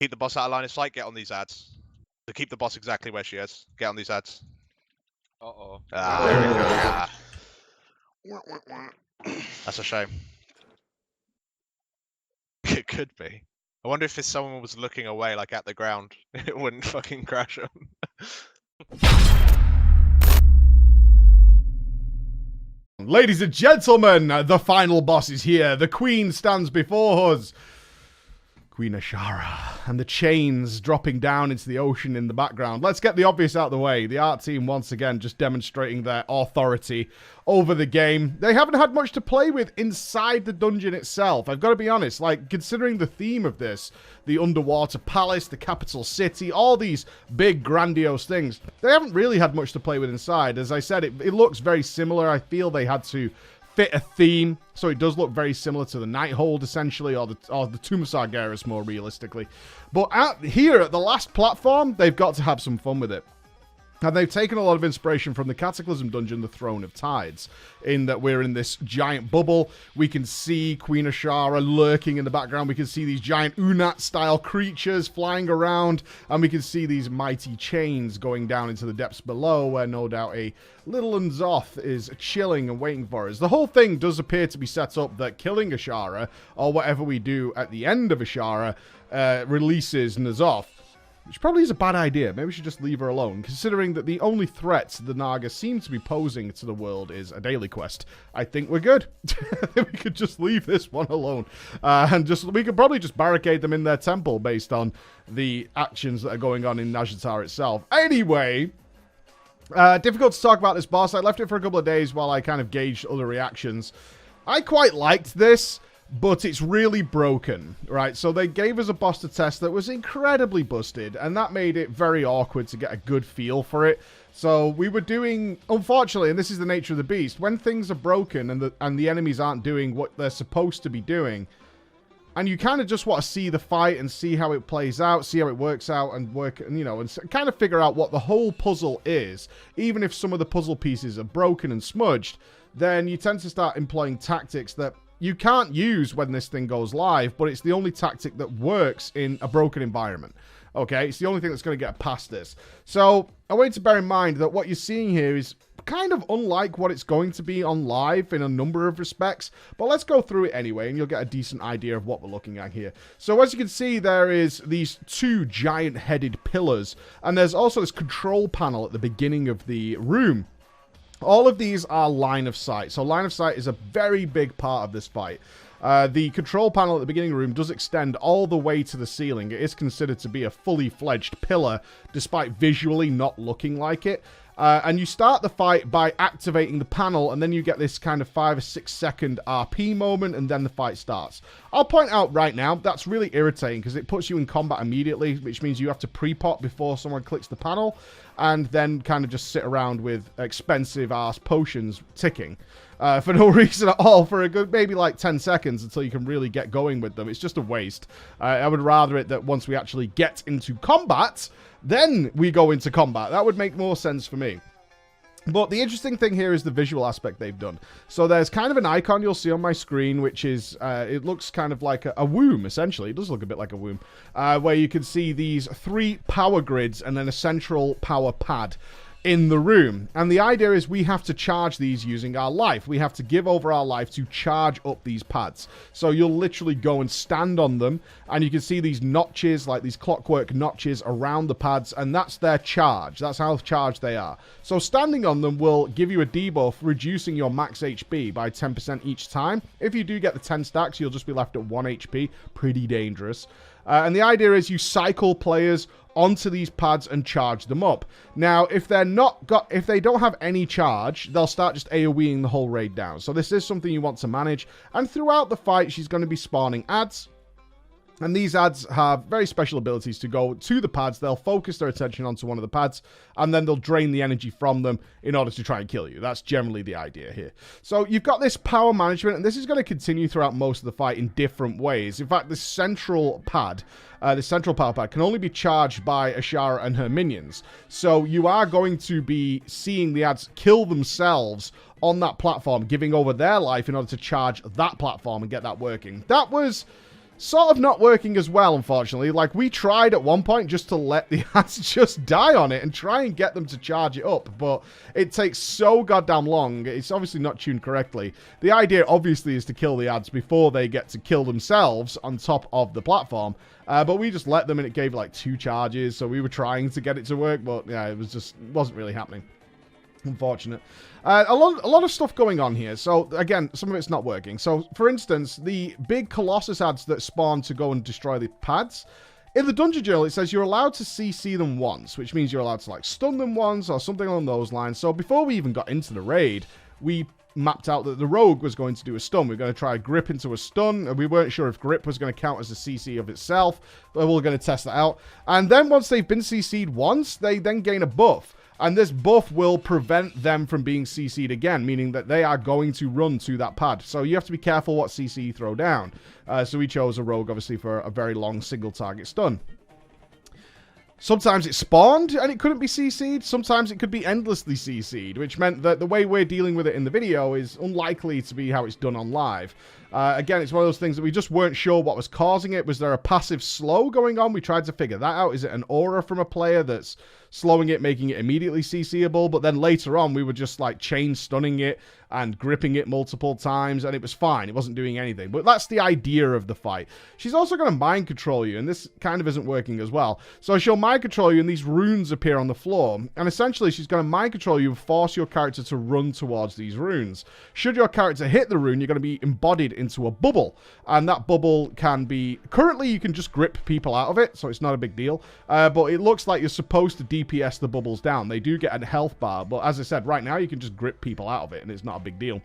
Keep the boss out of line of sight, get on these ads. So keep the boss exactly where she is. Get on these ads. Uh-oh. Ah, that's a shame. It could be. I wonder if someone was looking away, like at the ground, it wouldn't fucking crash them. Ladies and gentlemen, the final boss is here. The queen stands before us. Queen Azshara, and the chains dropping down into the ocean in the background. Let's get the obvious out of the way. The art team, once again, just demonstrating their authority over the game. They haven't had much to play with inside the dungeon itself. I've got to be honest, like, considering the theme of this, the underwater palace, the capital city, all these big, grandiose things, they haven't really had much to play with inside. As I said, it looks very similar. I feel they had to fit a theme, so it does look very similar to the Nighthold, essentially, or the Tomb of Sargeras, more realistically. But here, at the last platform, they've got to have some fun with it. And they've taken a lot of inspiration from the Cataclysm dungeon, the Throne of Tides, in that we're in this giant bubble. We can see Queen Azshara lurking in the background. We can see these giant Unat-style creatures flying around. And we can see these mighty chains going down into the depths below, where no doubt a little N'Zoth is chilling and waiting for us. The whole thing does appear to be set up that killing Azshara, or whatever we do at the end of Azshara, releases N'Zoth. Which probably is a bad idea. Maybe we should just leave her alone, considering that the only threat the Naga seem to be posing to the world is a daily quest. I think we're good. We could just leave this one alone. And we could probably just barricade them in their temple based on the actions that are going on in Azshara itself. Anyway, difficult to talk about this boss. I left it for a couple of days while I kind of gauged other reactions. I quite liked this, but it's really broken, right? So they gave us a boss to test that was incredibly busted, and that made it very awkward to get a good feel for it. So we were doing, unfortunately, and this is the nature of the beast, when things are broken and the enemies aren't doing what they're supposed to be doing, and you kind of just want to see the fight and see how it plays out, see how it works out, and kind of figure out what the whole puzzle is, even if some of the puzzle pieces are broken and smudged, then you tend to start employing tactics that you can't use when this thing goes live, but it's the only tactic that works in a broken environment. Okay, it's the only thing that's going to get past this. So I want you to bear in mind that what you're seeing here is kind of unlike what it's going to be on live in a number of respects, but let's go through it anyway, and you'll get a decent idea of what we're looking at here. So as you can see, there is these two giant-headed pillars, and there's also this control panel at the beginning of the room. All of these are line of sight. So line of sight is a very big part of this fight. The control panel at the beginning of the room does extend all the way to the ceiling. It is considered to be a fully fledged pillar, despite visually not looking like it. And you start the fight by activating the panel, and then you get this kind of 5 or 6 second RP moment, and then the fight starts. I'll point out right now, that's really irritating, because it puts you in combat immediately, which means you have to pre-pop before someone clicks the panel, and then kind of just sit around with expensive-ass potions ticking. For no reason at all, for a good maybe like 10 seconds until you can really get going with them. It's just a waste. I would rather it that once we actually get into combat, then we go into combat. That would make more sense for me. But the interesting thing here is the visual aspect they've done. So there's kind of an icon you'll see on my screen, which is, it looks kind of like a womb, essentially. It does look a bit like a womb. Where you can see these 3 power grids and then a central power pad in the room. And the idea is we have to charge these using our life. We have to give over our life to charge up these pads. So you'll literally go and stand on them, and you can see these notches, like these clockwork notches around the pads, and that's their charge. That's how charged they are. So standing on them will give you a debuff, reducing your max HP by 10% each time. If you do get the 10 stacks, you'll just be left at 1 HP. Pretty dangerous. And the idea is you cycle players onto these pads and charge them up. Now, if they don't have any charge, they'll start just AoEing the whole raid down. So this is something you want to manage. And throughout the fight, she's going to be spawning ads. And these ads have very special abilities to go to the pads. They'll focus their attention onto one of the pads, and then they'll drain the energy from them in order to try and kill you. That's generally the idea here. So you've got this power management, and this is going to continue throughout most of the fight in different ways. In fact, the central pad, the central power pad, can only be charged by Azshara and her minions. So you are going to be seeing the ads kill themselves on that platform, giving over their life in order to charge that platform and get that working. That was sort of not working as well, unfortunately. Like, we tried at one point just to let the ads just die on it and try and get them to charge it up, but it takes so goddamn long. It's obviously not tuned correctly. The idea, obviously, is to kill the ads before they get to kill themselves on top of the platform, but we just let them, and it gave, like, 2 charges, so we were trying to get it to work, but, yeah, it wasn't really happening. Unfortunate. A lot of stuff going on here. So, again, some of it's not working. So, for instance, the big Colossus ads that spawn to go and destroy the pads, in the Dungeon Journal, it says you're allowed to CC them once, which means you're allowed to, like, stun them once or something along those lines. So, before we even got into the raid, we mapped out that the rogue was going to do a stun. We are going to try a grip into a stun, and we weren't sure if grip was going to count as a CC of itself, but we were going to test that out. And then once they've been CC'd once, they then gain a buff. And this buff will prevent them from being CC'd again, meaning that they are going to run to that pad. So you have to be careful what CC you throw down. So we chose a rogue, obviously, for a very long single target stun. Sometimes it spawned and it couldn't be CC'd. Sometimes it could be endlessly CC'd, which meant that the way we're dealing with it in the video is unlikely to be how it's done on live. Again, it's one of those things that we just weren't sure what was causing it. Was there a passive slow going on? We tried to figure that out. Is it an aura from a player that's slowing it, making it immediately CCable? But then later on, we were just like chain stunning it and gripping it multiple times, and it was fine. It wasn't doing anything. But that's the idea of the fight. She's also going to mind control you, and this kind of isn't working as well. So she'll mind control you, and these runes appear on the floor. And essentially, she's going to mind control you and force your character to run towards these runes. Should your character hit the rune, you're going to be embodied into a bubble. And that bubble can be... Currently, you can just grip people out of it, so it's not a big deal. But it looks like you're supposed to DPS the bubbles down. They do get a health bar, but as I said, right now, you can just grip people out of it, and it's not a big deal.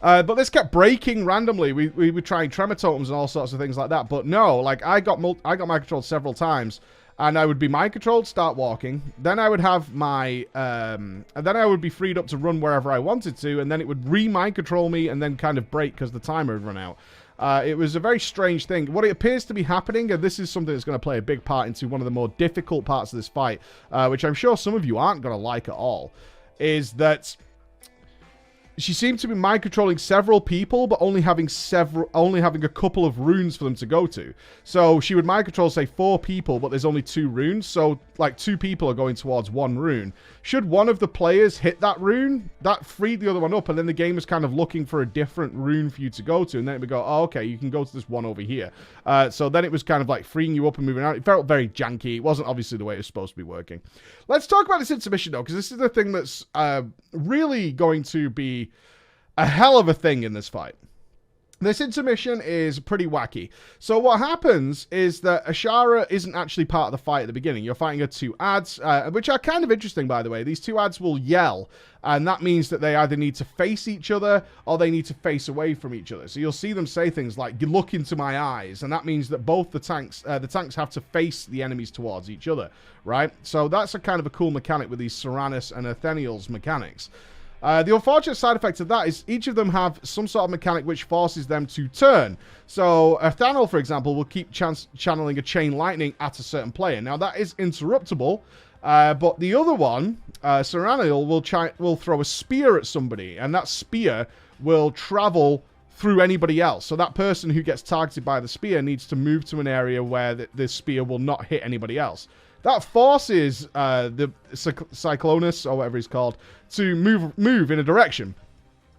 But this kept breaking randomly. We were trying tremor totems and all sorts of things like that, but no, like I got mind controlled several times, and I would be mind controlled, start walking, then I would have my and then I would be freed up to run wherever I wanted to, and then it would re-mind control me and then kind of break because the timer had run out. It was a very strange thing. What it appears to be happening, and this is something that's going to play a big part into one of the more difficult parts of this fight, which I'm sure some of you aren't going to like at all, is that she seemed to be mind controlling several people, but only having a couple of runes for them to go to. So she would mind control, say, 4 people, but there's only 2 runes. So like 2 people are going towards 1 rune. Should one of the players hit that rune, that freed the other one up, and then the game was kind of looking for a different rune for you to go to, and then it would go, oh, okay, you can go to this one over here. So then it was kind of like freeing you up and moving out. It felt very janky. It wasn't obviously the way it was supposed to be working. Let's talk about this intermission, though, because this is the thing that's really going to be a hell of a thing in this fight. This intermission is pretty wacky. So what happens is that Azshara isn't actually part of the fight at the beginning. You're fighting her 2 ads, which are kind of interesting, by the way. These 2 ads will yell, and that means that they either need to face each other or they need to face away from each other. So you'll see them say things like, "You look into my eyes," and that means that both the tanks have to face the enemies towards each other, right? So that's a kind of a cool mechanic with these Serranus and Atheniel's mechanics. The unfortunate side effect of that is each of them have some sort of mechanic which forces them to turn. So Athaniel, for example, will keep channeling a chain lightning at a certain player. Now that is interruptible, but the other one, Serranil, will throw a spear at somebody, and that spear will travel through anybody else. So that person who gets targeted by the spear needs to move to an area where the spear will not hit anybody else. That forces the Cyclonus, or whatever he's called, to move in a direction,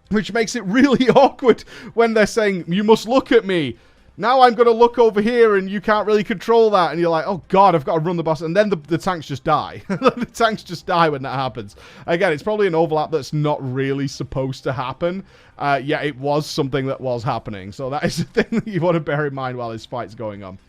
which makes it really awkward when they're saying, "You must look at me." Now I'm going to look over here, and you can't really control that. And you're like, oh, God, I've got to run the boss. And then the tanks just die. The tanks just die when that happens. Again, it's probably an overlap that's not really supposed to happen. Yet it was something that was happening. So that is the thing that you want to bear in mind while this fight's going on.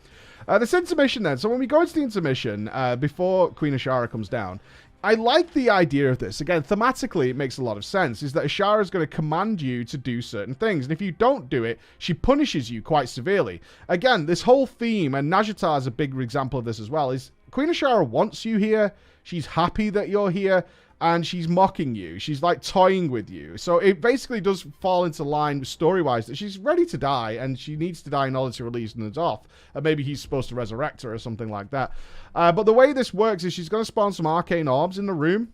This intermission then. So when we go into the intermission, before Queen Azshara comes down, I like the idea of this. Again, thematically, it makes a lot of sense, is that Azshara is going to command you to do certain things. And if you don't do it, she punishes you quite severely. Again, this whole theme, and Najatar is a big example of this as well, is Queen Azshara wants you here. She's happy that you're here. And she's mocking you. She's like toying with you. So it basically does fall into line story-wise that she's ready to die, and she needs to die in order to release Nadolf. And maybe he's supposed to resurrect her or something like that. But the way this works is she's going to spawn some arcane orbs in the room,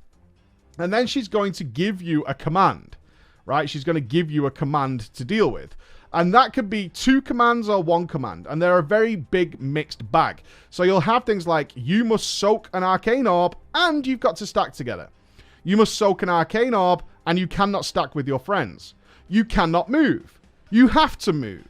and then she's going to give you a command, right? She's going to give you a command to deal with. And that could be 2 commands or 1 command. And they're a very big mixed bag. So you'll have things like, you must soak an arcane orb and you've got to stack together. You must soak an arcane orb and you cannot stack with your friends. You cannot move. You have to move.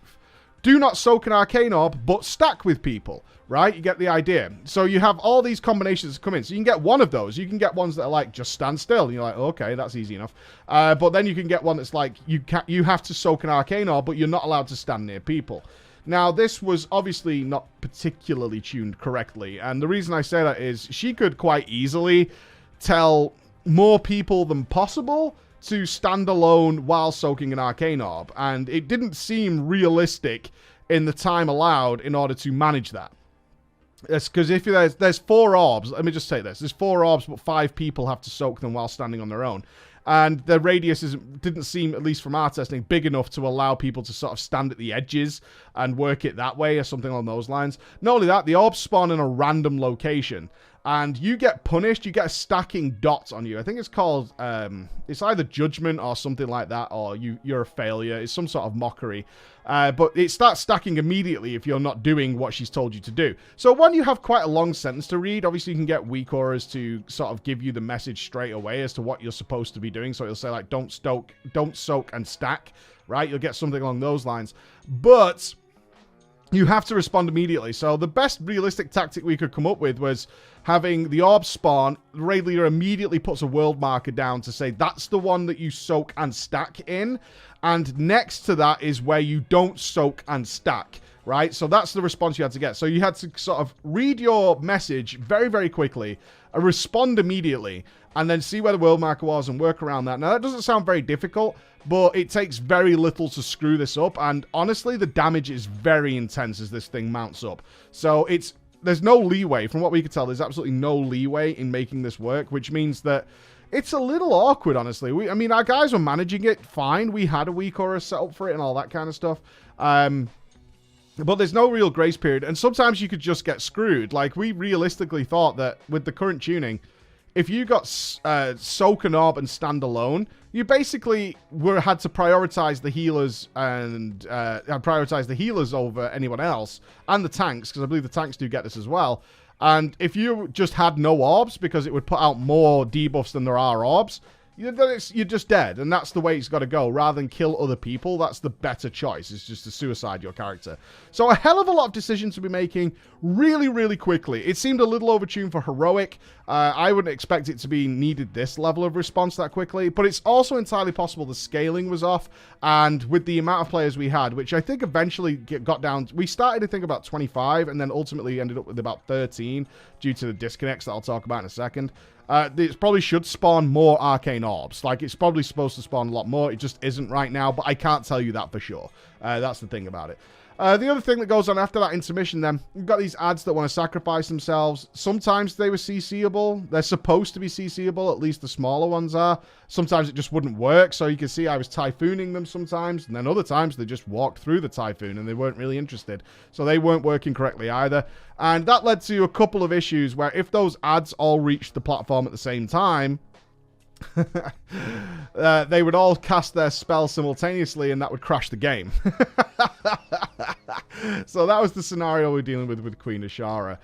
Do not soak an arcane orb, but stack with people, right? You get the idea. So you have all these combinations that come in. So you can get one of those. You can get ones that are like, just stand still. And you're like, okay, that's easy enough. But then you can get one that's like, you have to soak an arcane orb, but you're not allowed to stand near people. Now, this was obviously not particularly tuned correctly. And the reason I say that is she could quite easily tell more people than possible to stand alone while soaking an arcane orb, and it didn't seem realistic in the time allowed in order to manage that. It's because if there's 4 orbs, let me just say this, there's 4 orbs, but 5 people have to soak them while standing on their own. And the radius didn't seem, at least from our testing, big enough to allow people to sort of stand at the edges and work it that way or something along those lines. Not only that, the orbs spawn in a random location. And you get punished, you get a stacking dot on you. I think it's called, it's either judgment or something like that, or you're a failure. It's some sort of mockery. But it starts stacking immediately if you're not doing what she's told you to do. So when you have quite a long sentence to read, obviously you can get weak auras to sort of give you the message straight away as to what you're supposed to be doing. So it'll say like, don't soak and stack, right? You'll get something along those lines. But you have to respond immediately. So the best realistic tactic we could come up with was having the orb spawn. The raid leader immediately puts a world marker down to say that's the one that you soak and stack in. And next to that is where you don't soak and stack, right? So that's the response you had to get. So you had to sort of read your message very, very quickly, respond immediately, and then see where the world marker was and work around that. Now, that doesn't sound very difficult, but it takes very little to screw this up. And honestly, the damage is very intense as this thing mounts up. So there's no leeway. From what we could tell, there's absolutely no leeway in making this work, which means that it's a little awkward, honestly. I mean, our guys were managing it fine. We had a weak aura set up for it and all that kind of stuff. But there's no real grace period. And sometimes you could just get screwed. Like, we realistically thought that with the current tuning, if you got soak an orb and stand alone, you basically had to prioritize the healers and prioritize the healers over anyone else, and the tanks, because I believe the tanks do get this as well. And if you just had no orbs, because it would put out more debuffs than there are orbs, you're just dead, and that's the way it's got to go. Rather than kill other people, that's the better choice. It's just to suicide your character. So a hell of a lot of decisions to be making really, really quickly. It seemed a little overtuned for heroic. I wouldn't expect it to be needed this level of response that quickly, but it's also entirely possible the scaling was off, and with the amount of players we had, which I think eventually got down, we started to think about 25, and then ultimately ended up with about 13 due to the disconnects that I'll talk about in a second. It probably should spawn more arcane orbs. Like, it's probably supposed to spawn a lot more. It just isn't right now, but I can't tell you that for sure. That's the thing about it. The other thing that goes on after that intermission then, you've got these ads that want to sacrifice themselves. Sometimes they were CCable. They're supposed to be CCable, at least the smaller ones are. Sometimes it just wouldn't work, so you can see I was typhooning them sometimes, and then other times they just walked through the typhoon and they weren't really interested. So they weren't working correctly either. And that led to a couple of issues where if those ads all reached the platform at the same time, they would all cast their spell simultaneously, and that would crash the game. So that was the scenario we're dealing with Queen Azshara.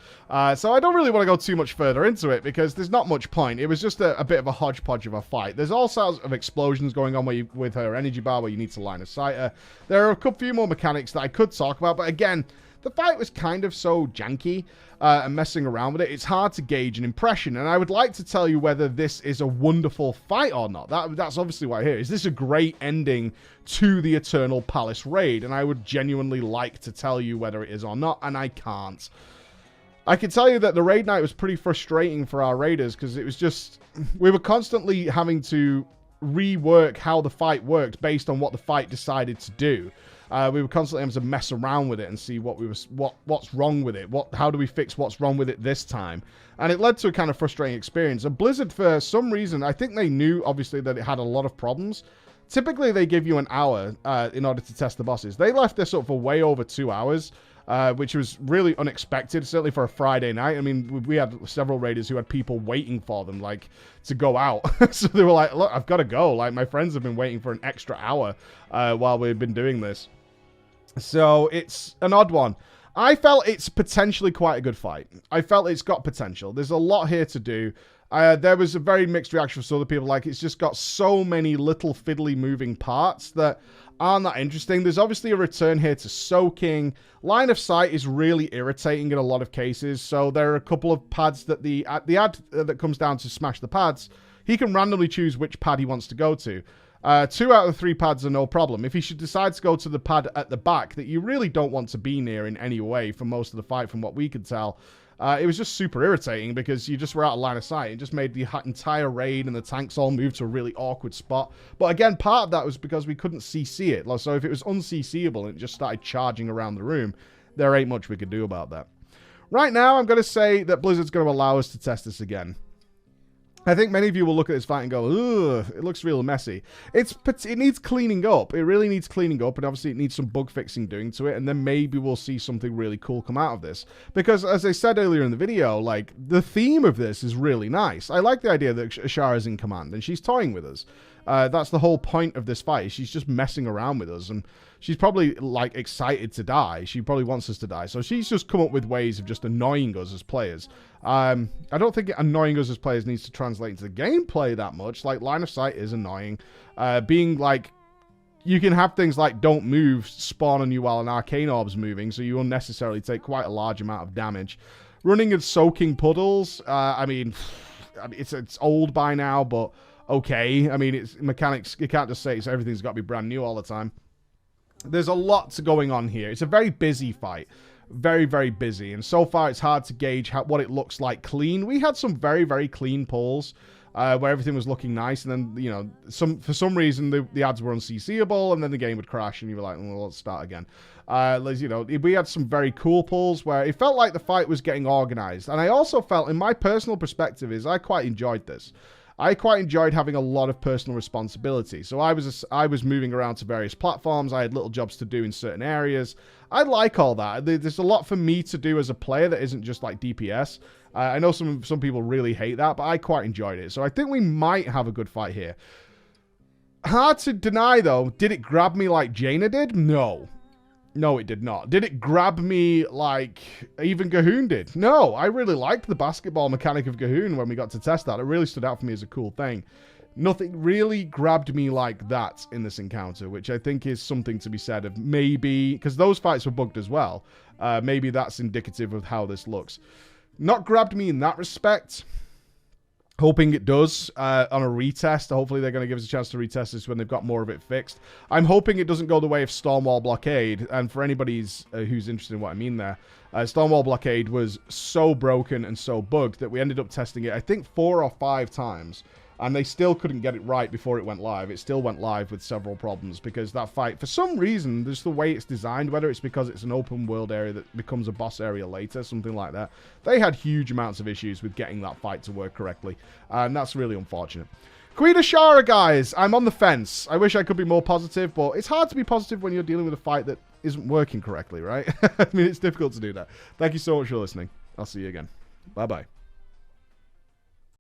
So I don't really want to go too much further into it, because there's not much point. It was just a bit of a hodgepodge of a fight. There's all sorts of explosions going on with her energy bar where you need to line of sight her. There are a few more mechanics that I could talk about, but again, the fight was kind of so janky and messing around with it. It's hard to gauge an impression, and I would like to tell you whether this is a wonderful fight or not. That's obviously why I'm here. Is this a great ending to the Eternal Palace raid? And I would genuinely like to tell you whether it is or not, and I can't. I can tell you that the raid night was pretty frustrating for our raiders, because it was just, we were constantly having to rework how the fight worked based on what the fight decided to do. We were constantly having to mess around with it and see what's wrong with it. How do we fix what's wrong with it this time? And it led to a kind of frustrating experience. And Blizzard, for some reason, I think they knew, obviously, that it had a lot of problems. Typically, they give you an hour in order to test the bosses. They left this up for way over 2 hours, which was really unexpected, certainly for a Friday night. I mean, we had several raiders who had people waiting for them, like, to go out. So they were like, look, I've got to go. Like, my friends have been waiting for an extra hour while we've been doing this. So it's an odd one. I felt it's potentially quite a good fight. I felt it's got potential. There's a lot here to do. There was a very mixed reaction from some other people. Like, it's just got so many little fiddly moving parts that aren't that interesting. There's obviously a return here to soaking. Line of sight is really irritating in a lot of cases. So there are a couple of pads that the ad that comes down to smash the pads, he can randomly choose which pad he wants to go to. 2 out of the 3 pads are no problem. If he should decide to go to the pad at the back that you really don't want to be near in any way for most of the fight, from what we could tell, it was just super irritating because you just were out of line of sight. It just made the entire raid and the tanks all move to a really awkward spot. But again, part of that was because we couldn't CC it. So if it was un-CCable and it just started charging around the room, there ain't much we could do about that. Right now, I'm going to say that Blizzard's going to allow us to test this again. I think many of you will look at this fight and go, ugh, it looks real messy. It needs cleaning up. It really needs cleaning up, and obviously it needs some bug fixing doing to it, and then maybe we'll see something really cool come out of this. Because, as I said earlier in the video, like, the theme of this is really nice. I like the idea that Azshara's in command, and she's toying with us. That's the whole point of this fight. She's just messing around with us, and she's probably, like, excited to die. She probably wants us to die. So she's just come up with ways of just annoying us as players. I don't think annoying us as players needs to translate into the gameplay that much. Like, line of sight is annoying. Being, like, you can have things like don't move spawn on you while an arcane orb's moving, so you unnecessarily take quite a large amount of damage. Running and soaking puddles, I mean, it's old by now, but okay. I mean, it's mechanics. You can't just say everything's got to be brand new all the time. There's a lot going on here. It's a very busy fight. Very, very busy. And so far, it's hard to gauge what it looks like clean. We had some very, very clean pulls where everything was looking nice. And then, you know, for some reason, the ads were un-CCable, and then the game would crash, and you were like, well, let's start again. You know, we had some very cool pulls where it felt like the fight was getting organized. And I also felt, in my personal perspective, I quite enjoyed this. I quite enjoyed having a lot of personal responsibility. So I was moving around to various platforms. I had little jobs to do in certain areas. I like all that. There's a lot for me to do as a player that isn't just like DPS. I know some people really hate that, but I quite enjoyed it. So I think we might have a good fight here. Hard to deny, though. Did it grab me like Jaina did? No. No, it did not. Did it grab me like even Gahoon did? No, I really liked the basketball mechanic of Gahoon when we got to test that. It really stood out for me as a cool thing. Nothing really grabbed me like that in this encounter, which I think is something to be said of maybe, because those fights were bugged as well. Maybe that's indicative of how this looks. Not grabbed me in that respect. Hoping it does on a retest. Hopefully they're going to give us a chance to retest this when they've got more of it fixed. I'm hoping it doesn't go the way of Stormwall Blockade. And for anybody who's interested in what I mean there, Stormwall Blockade was so broken and so bugged that we ended up testing it, I think, 4 or 5 times. And they still couldn't get it right before it went live. It still went live with several problems because that fight, for some reason, just the way it's designed, whether it's because it's an open world area that becomes a boss area later, something like that, they had huge amounts of issues with getting that fight to work correctly. And that's really unfortunate. Queen Azshara, guys, I'm on the fence. I wish I could be more positive, but it's hard to be positive when you're dealing with a fight that isn't working correctly, right? I mean, it's difficult to do that. Thank you so much for listening. I'll see you again. Bye-bye.